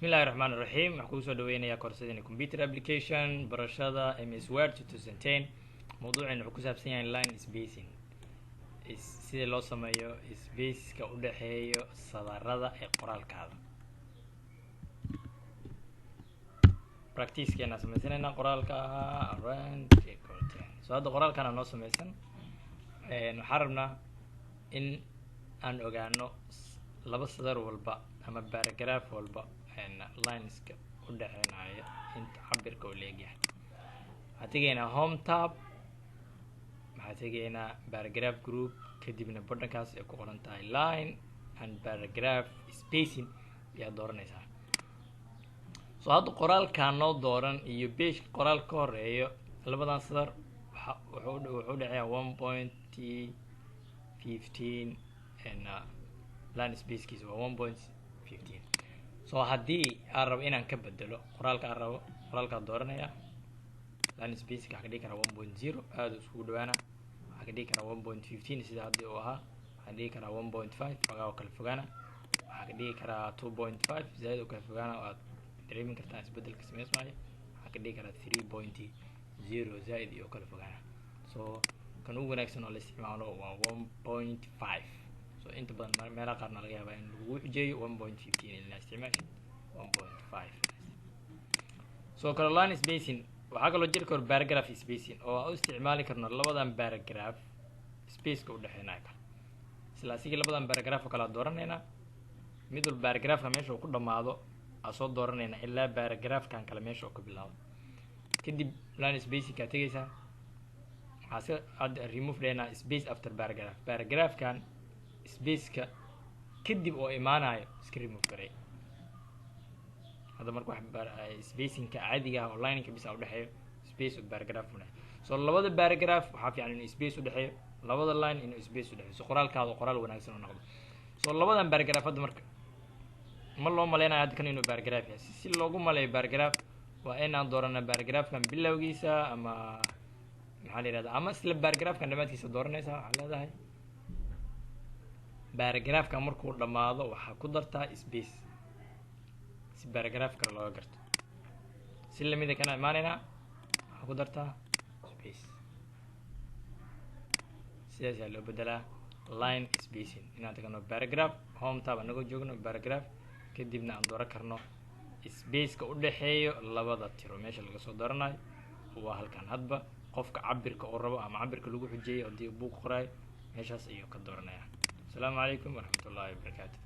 بسم الله الرحمن الرحيم waxaan soo dhaweynayaa koorsada computer application barashada MS Word 2010 mawduuceen wuxuu ku saabsan yahay line spacing sida loo sameeyo spaceka u dhaxeeyo sadarada ee qoraalkaada practice-keena sameynayna qoraalka around equal 10 soo hadda qoraalkana noo sameysan waxaan rabnaa in aan ogaano laba sadar walba ama paragraph walba lineska u dhaxeynaya inta cabirka uu leeyahay waxaan tegaynaa home tab waxaan tegaynaa paragraph group kadibna buttonkaas ay ku qoran tahay line and paragraph spacing ayaa dooranaysaa soo hadda qoraalkaan noo dooran iyo page qoraal ka horeeyo labadan sadar wuxuu dhaxeeyaa 1.15 and line spacekiisa waa 1.15 soo haddii aan rabo inaan ka bedelo qoraalkaa dooranaya line spaceka waxaa ka dhigi karaa 1.0 aada iskugu dhawaana waxaa ka dhigi karaa 1.15 sida haddii uu ahaa waxaa dhigi karaa 1.5 xogaa oo kala fogaana waxaa ka dhigi karaa 2.5 zaaid oo kala fogaana oo aad dareemin kartaa isbedelka sameysmaayo waxaa ka dhigi karaa 3.0 zaaid iyo kala fogaana soo kan ugu wanaagsan oo la isticmaalo waa 1.5 so inta badan meelaha qaarna laga yaabaa in lagu xujeeyo 1.15 ilaa isticmaasha 1.5 soo kale line spacing waxaa kaloo jiri karo paragraph spacing oo aan u isticmaali karno labadan paragraph spaceka u dhaxeynaya kale isla asigii labadan paragraph oo kala dooranayna mid walba paragraphka meesha uu ku dhamaado aan soo dooranayna ilaa paragraphkan kale meesha uu ka bilaabo kadib line spacing ka tagaysaa waxaa aad remove dheena space after paragraphkan spaceka kadib oo imaanayo iska remove garay hadda marka wax spacingka caadiga ah oo lineka bisa u dhaxeeyo space oo paragraph una soo labada paragraph waxaa fiican in space u dhaxeeyo labada line in space u dhaxeeyo soo qoraalkaada qoraal wanaagsan oo noqdo soo labadan paragraph hadda marka ma loo maleynayo hadda kan inuu paragraph yahay si loogu maleeyo paragraph waa in aan doorana paragraphkan bilowgiisa ama maxaa la yidhahdaa ama isla paragraphkan dhammaadkiisa dooranaysaa waxaa leedahay paragraphka markuu dhamaado waxaa ku dartaa space si paragraph kale looga garto si lamida kana imaanaynaa waxaa ku dartaa space sidaas ayaa loo bedelaa line spacing inaan tagano paragraph home tab anagoo joogno paragraph kadibna aan dooran karno spaceka u dhaxeeyo labada tiro meesha laga soo dooranayo waa halkan hadba qofka cabirka uu rabo ama cabirka lagu xujeeyo haddii uu buug qoraayo meeshaas ayuu ka dooranaya السلام عليكم ورحمة الله وبركاته.